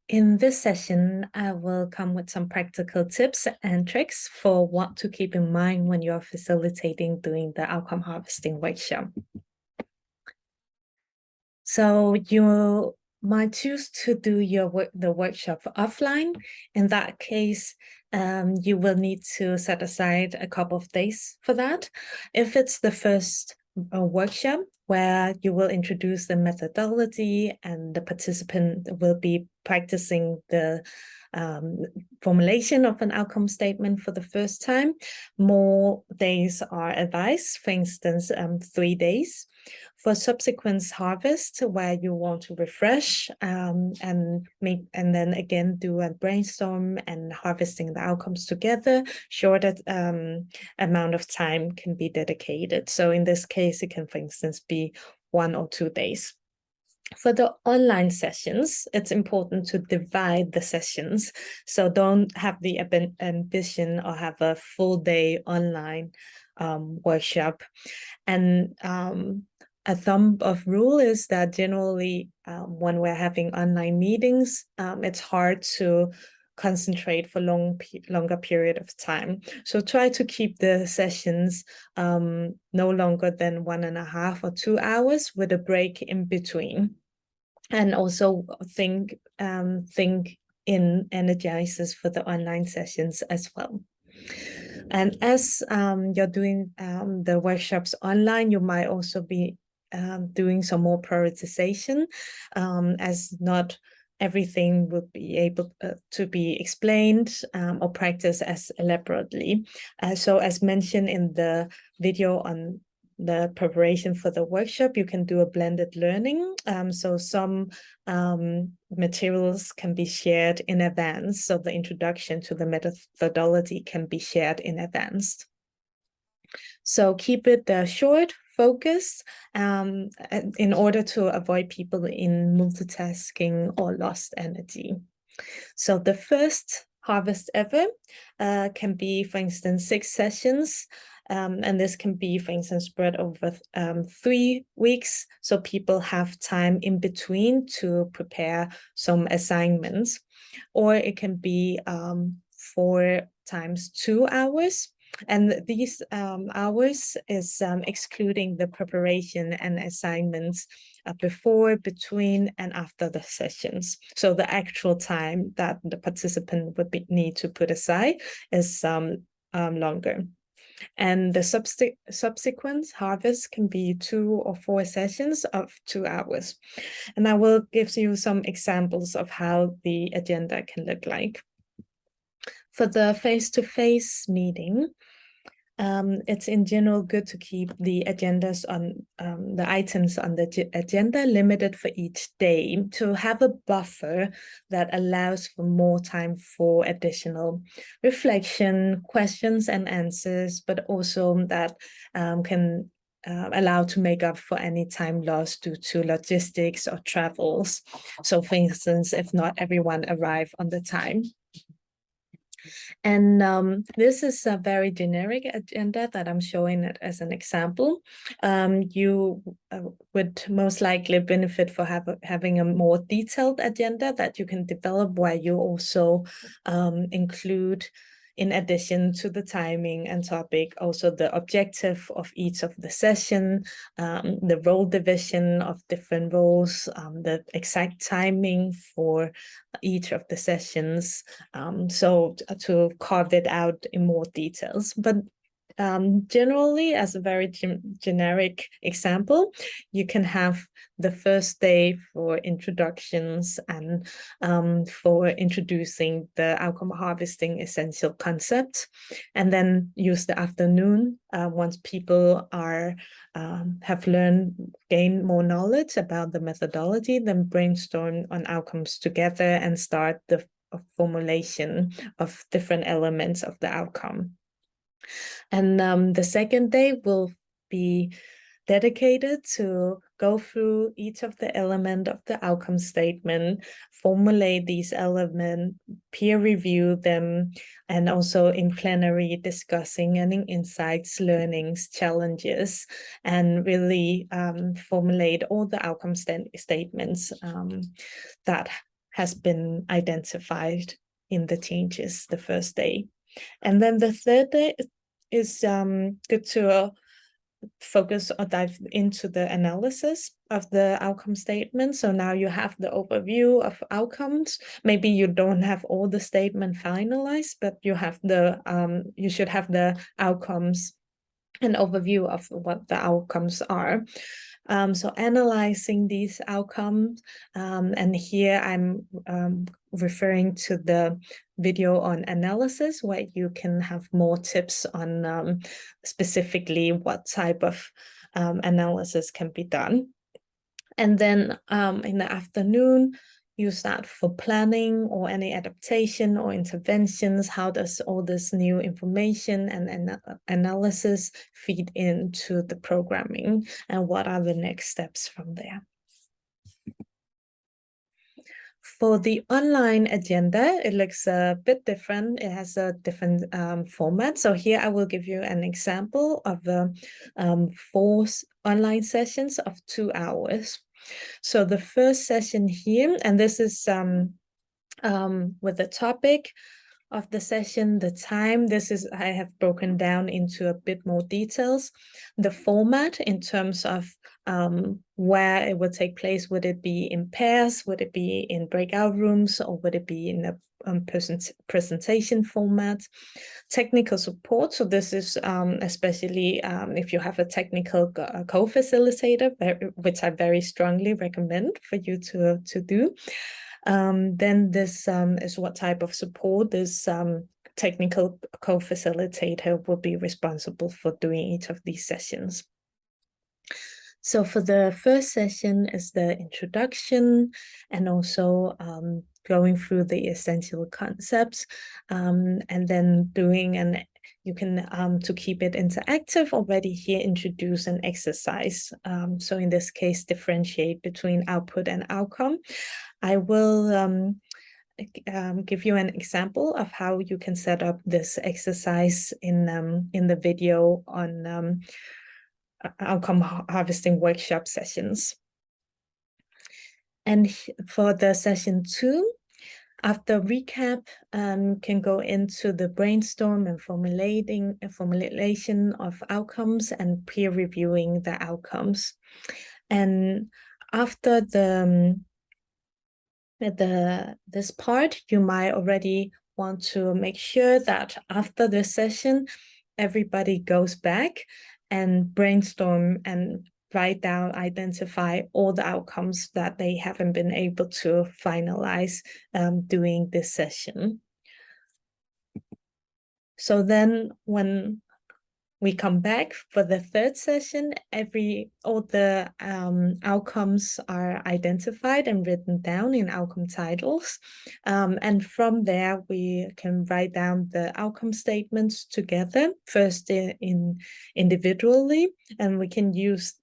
In this session, I will come with some practical tips and tricks for what to keep in mind when you're facilitating doing the outcome harvesting workshop. So you might choose to do the workshop offline. In that case, you will need to set aside a couple of days for that. If it's the first workshop where you will introduce the methodology and the participant will be practicing the formulation of an outcome statement for the first time, more days are advised, for instance, 3 days. For subsequent harvest, where you want to refresh and then again do a brainstorm and harvesting the outcomes together, shorter amount of time can be dedicated. So in this case, it can, for instance, be 1 or 2 days. For the online sessions, it's important to divide the sessions. So don't have the ambition or have a full day online workshop. And a thumb of rule is that generally when we're having online meetings, it's hard to concentrate for longer period of time. So try to keep the sessions no longer than 1.5 or 2 hours with a break in between. And also think in energizers for the online sessions as well. And as you're doing the workshops online, you might also be doing some more prioritization, as not everything would be able to be explained or practiced as elaborately. So as mentioned in the video on the preparation for the workshop, you can do a blended learning. So some materials can be shared in advance. So the introduction to the methodology can be shared in advance. So keep it short, focused, in order to avoid people in multitasking or lost energy. So the first harvest ever can be, for instance, 6 sessions. And this can be, for instance, spread over 3 weeks. So people have time in between to prepare some assignments. Or it can be 4 times 2 hours. And these hours is excluding the preparation and assignments before, between, and after the sessions. So the actual time that the participant would need to put aside is longer. And the subsequent harvest can be 2 or 4 sessions of 2 hours. And I will give you some examples of how the agenda can look like. For the face-to-face meeting, it's in general good to keep the agendas on the items on the agenda limited for each day to have a buffer that allows for more time for additional reflection, questions and answers, but also that can allow to make up for any time lost due to logistics or travels. So for instance, if not everyone arrive on the time. And this is a very generic agenda that I'm showing it as an example. You would most likely benefit for having a more detailed agenda that you can develop, where you also include, in addition to the timing and topic, also the objective of each of the session, the role division of different roles, the exact timing for each of the sessions, so to carve it out in more details. But generally, as a very generic example, you can have the first day for introductions and for introducing the outcome harvesting essential concept, and then use the afternoon once people are have gained more knowledge about the methodology, then brainstorm on outcomes together and start the formulation of different elements of the outcome. And the second day will be dedicated to go through each of the elements of the outcome statement, formulate these elements, peer review them, and also in plenary discussing any insights, learnings, challenges, and really formulate all the outcome statements that has been identified in the changes the first day. And then the third day is good to focus or dive into the analysis of the outcome statement. So now you have the overview of outcomes. Maybe you don't have all the statement finalized, but you have the you should have the outcomes, an overview of what the outcomes are. So analyzing these outcomes, and here I'm referring to the video on analysis, where you can have more tips on specifically what type of analysis can be done. And then in the afternoon, use that for planning or any adaptation or interventions. How does all this new information and analysis feed into the programming, and what are the next steps from there? For the online agenda, it looks a bit different. It has a different format. So here I will give you an example of the 4 online sessions of 2 hours. So the first session here, and this is with the topic of the session, the time. This is, I have broken down into a bit more details. The format in terms of where it would take place. Would it be in pairs? Would it be in breakout rooms? Or would it be in a presentation format? Technical support. So this is especially if you have a technical co-facilitator, which I very strongly recommend for you to do. Then this is what type of support this technical co-facilitator will be responsible for doing each of these sessions. So for the first session is the introduction, and also going through the essential concepts, and then doing you can, to keep it interactive, already here introduce an exercise. So in this case, differentiate between output and outcome. I will give you an example of how you can set up this exercise in the video on outcome harvesting workshop sessions. And for the session 2, after recap, can go into the brainstorm and formulation of outcomes and peer reviewing the outcomes. And after this part, you might already want to make sure that after the session, everybody goes back and brainstorm and write down, identify all the outcomes that they haven't been able to finalize during this session. So then when we come back for the third session, all the outcomes are identified and written down in outcome titles. And from there, we can write down the outcome statements together, first individually, and we can use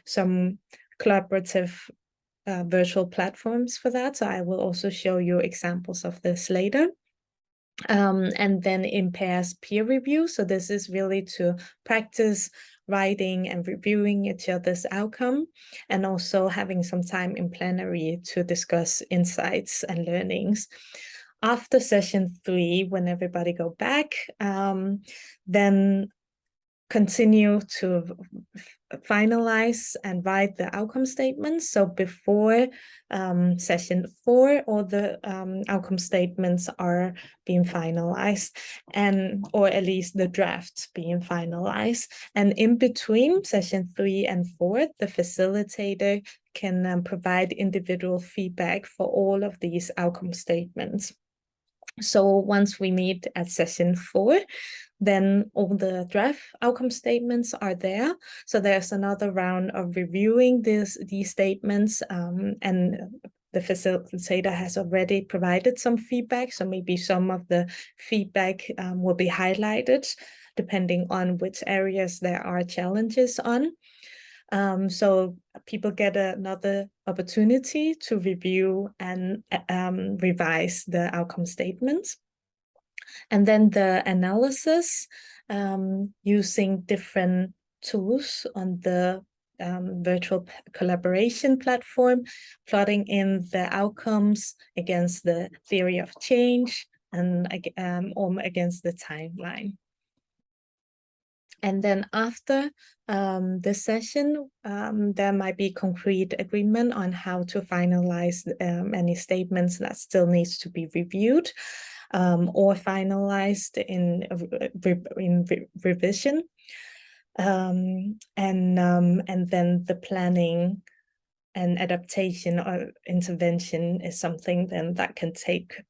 some collaborative virtual platforms for that. So I will also show you examples of this later. And then in pairs peer review. So this is really to practice writing and reviewing each other's outcome, and also having some time in plenary to discuss insights and learnings. After session 3, when everybody go back, then continue to finalize and write the outcome statements. So before session 4, all the outcome statements are being finalized, or at least the drafts being finalized. And in between session 3 and 4, the facilitator can provide individual feedback for all of these outcome statements. So once we meet at session 4, then all the draft outcome statements are there. So there's another round of reviewing these statements, and the facilitator has already provided some feedback. So maybe some of the feedback will be highlighted depending on which areas there are challenges on. So people get another opportunity to review and revise the outcome statements. And then the analysis, using different tools on the virtual collaboration platform, plotting in the outcomes against the theory of change and or against the timeline. And then after this session, there might be concrete agreement on how to finalize any statements that still needs to be reviewed or finalized in revision. And then the planning and adaptation or intervention is something then that can take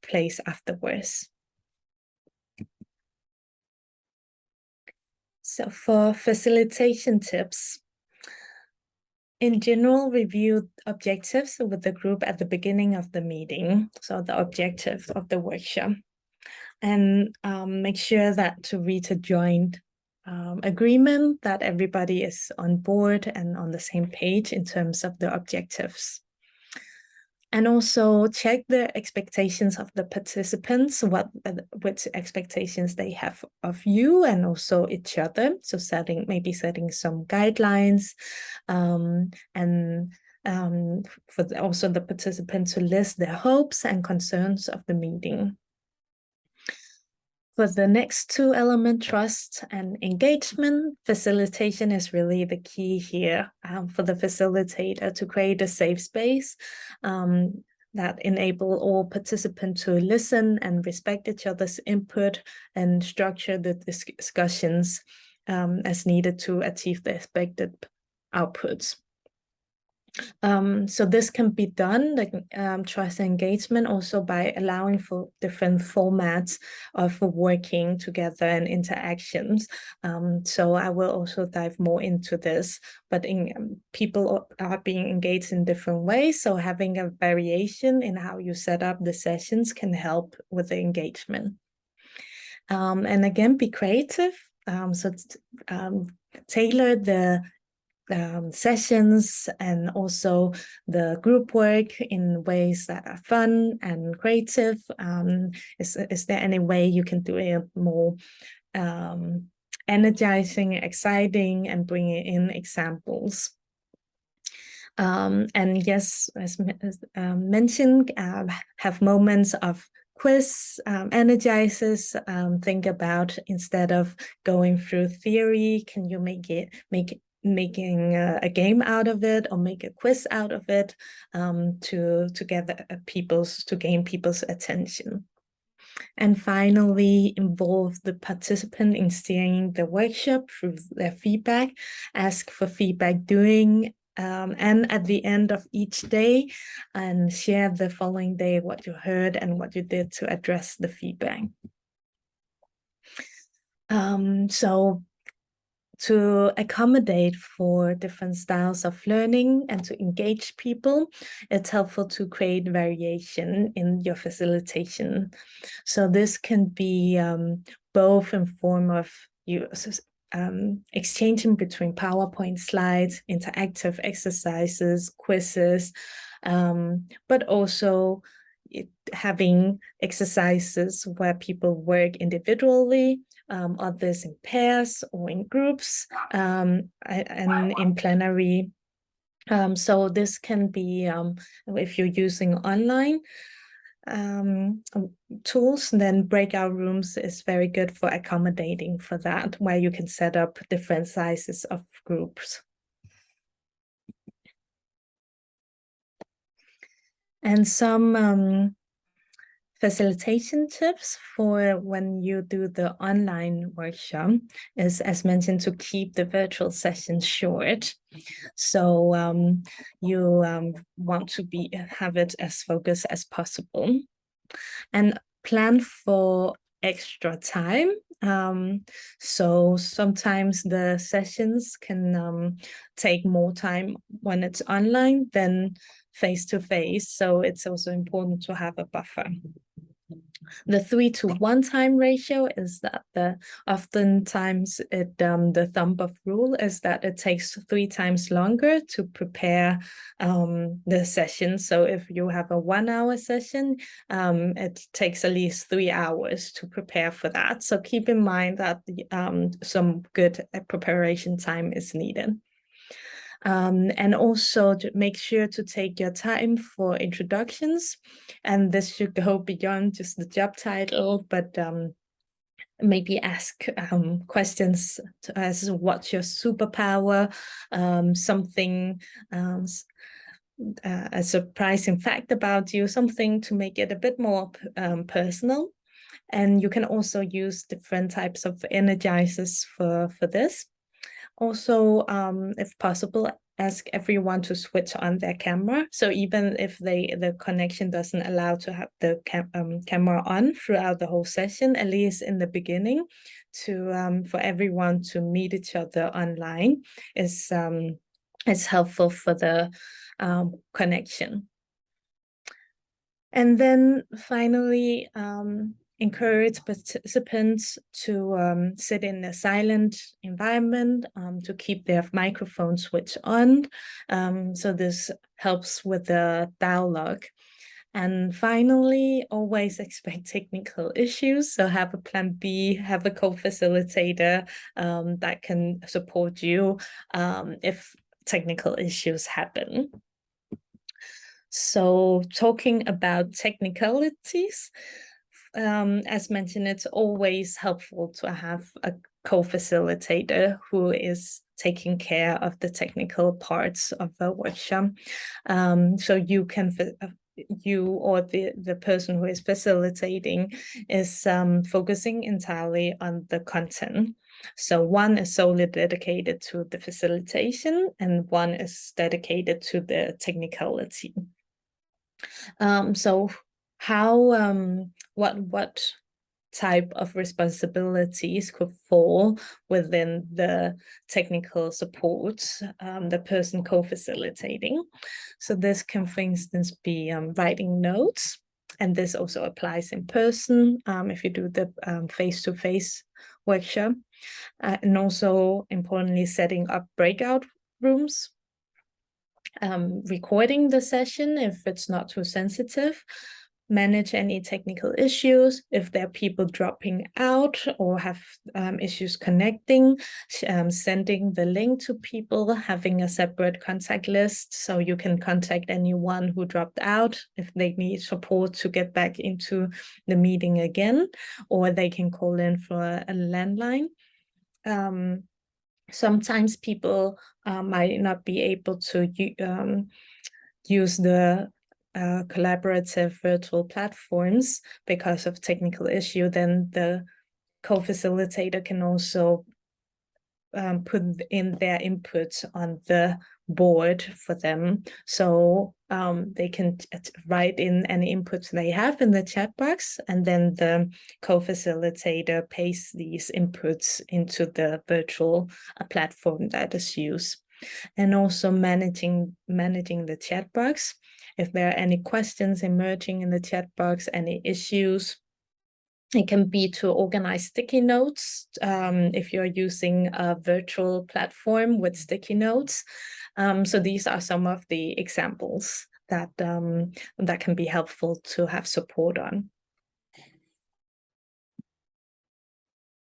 place afterwards. So for facilitation tips, in general, review objectives with the group at the beginning of the meeting, so the objectives of the workshop, and make sure that to reach a joint agreement that everybody is on board and on the same page in terms of the objectives. And also check the expectations of the participants, which expectations they have of you and also each other. So maybe setting some guidelines and for also the participants to list their hopes and concerns of the meeting. For the next two elements, trust and engagement, facilitation is really the key here for the facilitator to create a safe space that enable all participants to listen and respect each other's input and structure the discussions as needed to achieve the expected outputs. So this can be done, like trust and engagement, also by allowing for different formats of working together and interactions. So I will also dive more into this, but people are being engaged in different ways. So having a variation in how you set up the sessions can help with the engagement. And again, be creative. So tailor the sessions and also the group work in ways that are fun and creative. Is there any way you can do it more energizing, exciting, and bringing in examples? And yes, as mentioned, have moments of quiz, energizes. Think about, instead of going through theory, can you making a game out of it or make a quiz out of it to gain people's attention. And finally, involve the participant in steering the workshop through their feedback. Ask for feedback during and at the end of each day, and share the following day what you heard and what you did to address the feedback. So to accommodate for different styles of learning and to engage people, it's helpful to create variation in your facilitation. So this can be both in form of exchanging between PowerPoint slides, interactive exercises, quizzes, but also having exercises where people work individually, others in pairs or in groups, and in plenary. So this can be, if you're using online tools, then breakout rooms is very good for accommodating for that, where you can set up different sizes of groups. And some facilitation tips for when you do the online workshop is, as mentioned, to keep the virtual sessions short. So you want to have it as focused as possible, and plan for extra time. So sometimes the sessions can take more time when it's online than face-to-face. So it's also important to have a buffer. The 3-to-1 time ratio is that oftentimes the thumb of rule is that it takes 3 times longer to prepare the session. So if you have a 1-hour session, it takes at least 3 hours to prepare for that. So keep in mind that some good preparation time is needed. And also to make sure to take your time for introductions. And this should go beyond just the job title, but maybe ask questions as what's your superpower, something, a surprising fact about you, something to make it a bit more personal. And you can also use different types of energizers for this. Also, if possible, ask everyone to switch on their camera. So even if the connection doesn't allow to have the camera on throughout the whole session, at least in the beginning, to for everyone to meet each other online is helpful for the connection. And then finally, encourage participants to sit in a silent environment, to keep their microphone switched on. So this helps with the dialogue. And finally, always expect technical issues. So have a plan B, have a co-facilitator that can support you if technical issues happen. So talking about technicalities, as mentioned, it's always helpful to have a co-facilitator who is taking care of the technical parts of the workshop. So you can, you or the person who is facilitating is focusing entirely on the content. So one is solely dedicated to the facilitation and one is dedicated to the technicality. So how what type of responsibilities could fall within the technical support, the person co-facilitating? So this can, for instance, be writing notes, and this also applies in person if you do the face-to-face workshop, and also importantly setting up breakout rooms, recording the session if it's not too sensitive, manage any technical issues if there are people dropping out or have issues connecting, sending the link to people, having a separate contact list so you can contact anyone who dropped out if they need support to get back into the meeting again, or they can call in for a landline. Sometimes people might not be able to use the collaborative virtual platforms because of technical issue. Then the co-facilitator can also put in their input on the board for them. So they can write in any inputs they have in the chat box, and then the co-facilitator pastes these inputs into the virtual platform that is used. And also managing the chat box. If there are any questions emerging in the chat box, any issues, it can be to organize sticky notes if you're using a virtual platform with sticky notes. So these are some of the examples that that can be helpful to have support on.